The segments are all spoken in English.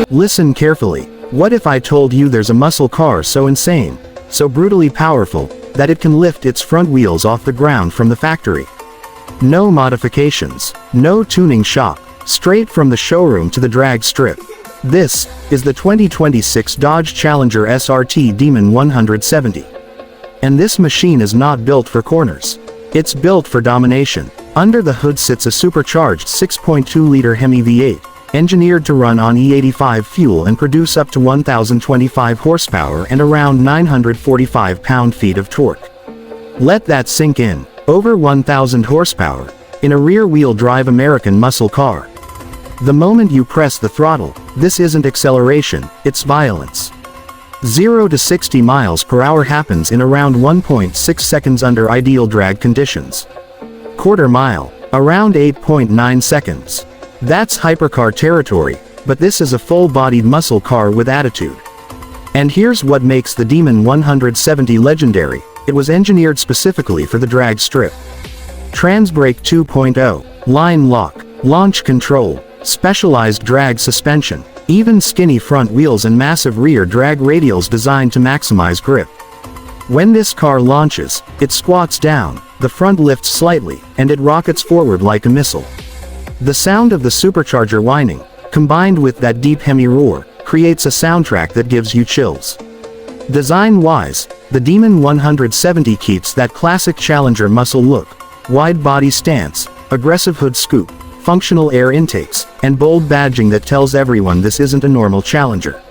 Listen carefully. What if I told you there's a muscle car so insane, so brutally powerful, that it can lift its front wheels off the ground from the factory? No modifications, no tuning shop, straight from the showroom to the drag strip. This is the 2026 Dodge Challenger SRT Demon 170. And this machine is not built for corners. It's built for domination. Under the hood sits a supercharged 6.2-liter HEMI V8, engineered to run on E85 fuel and produce up to 1,025 horsepower and around 945 pound-feet of torque. Let that sink in. Over 1,000 horsepower, in a rear-wheel drive American muscle car. The moment you press the throttle, this isn't acceleration, it's violence. 0 to 60 miles per hour happens in around 1.6 seconds under ideal drag conditions. Quarter mile, around 8.9 seconds. That's hypercar territory, but this is a full-bodied muscle car with attitude. And here's what makes the Demon 170 legendary: it was engineered specifically for the drag strip. Transbrake 2.0, line lock, launch control, specialized drag suspension, even skinny front wheels and massive rear drag radials designed to maximize grip. When this car launches, it squats down, the front lifts slightly, and it rockets forward like a missile. The sound of the supercharger whining, combined with that deep HEMI roar, creates a soundtrack that gives you chills. Design-wise, the Demon 170 keeps that classic Challenger muscle look: wide body stance, aggressive hood scoop, functional air intakes, and bold badging that tells everyone this isn't a normal Challenger.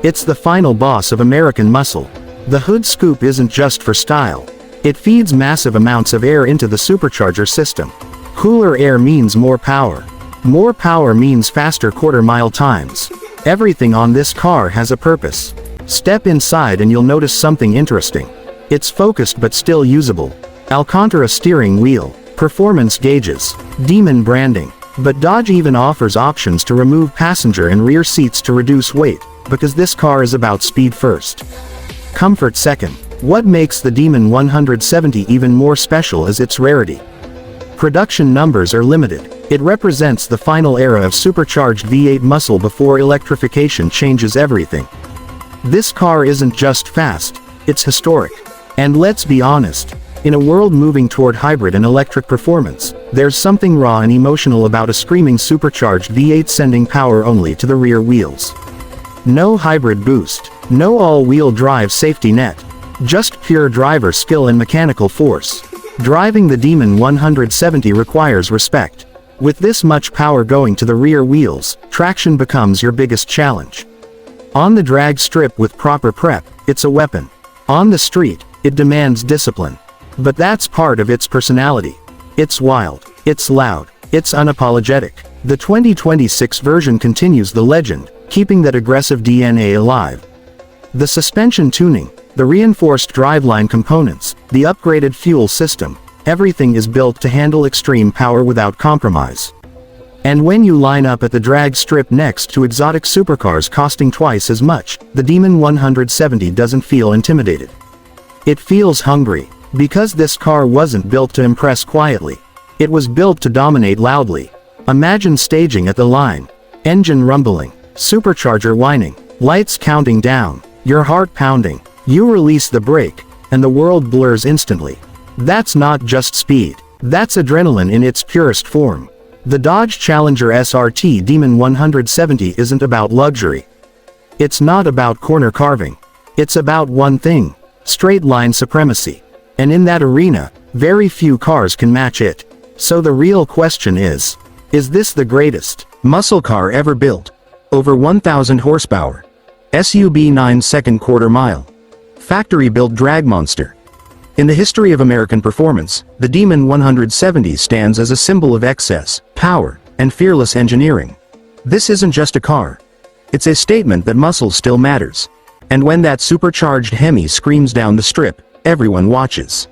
It's the final boss of American muscle. The hood scoop isn't just for style. It feeds massive amounts of air into the supercharger system. Cooler air means more power. More power means faster quarter-mile times. Everything on this car has a purpose. Step inside and you'll notice something interesting. It's focused but still usable. Alcantara steering wheel, performance gauges, Demon branding. But Dodge even offers options to remove passenger and rear seats to reduce weight, because this car is about speed first. Comfort second. What makes the Demon 170 even more special is its rarity. Production numbers are limited. It represents the final era of supercharged V8 muscle before electrification changes everything. This car isn't just fast, it's historic. And let's be honest, in a world moving toward hybrid and electric performance, there's something raw and emotional about a screaming supercharged V8 sending power only to the rear wheels. No hybrid boost, no all-wheel drive safety net, just pure driver skill and mechanical force. Driving the Demon 170 requires respect. With this much power going to the rear wheels, traction becomes your biggest challenge. On the drag strip with proper prep, it's a weapon. On the street, it demands discipline. But that's part of its personality. It's wild, it's loud, it's unapologetic. The 2026 version continues the legend, keeping that aggressive DNA alive. The suspension tuning, the reinforced driveline components, the upgraded fuel system, everything is built to handle extreme power without compromise. And when you line up at the drag strip next to exotic supercars costing twice as much, the Demon 170 doesn't feel intimidated. It feels hungry, because this car wasn't built to impress quietly. It was built to dominate loudly. Imagine staging at the line. Engine rumbling, supercharger whining, lights counting down, your heart pounding. You release the brake, and the world blurs instantly. That's not just speed. That's adrenaline in its purest form. The Dodge Challenger SRT Demon 170 isn't about luxury. It's not about corner carving. It's about one thing: straight line supremacy. And in that arena, very few cars can match it. So the real question is this the greatest muscle car ever built? Over 1,000 horsepower. SUV 9-second quarter mile. Factory-built drag monster. In the history of American performance, the Demon 170 stands as a symbol of excess, power, and fearless engineering. This isn't just a car. It's a statement that muscle still matters. And when that supercharged HEMI screams down the strip, everyone watches.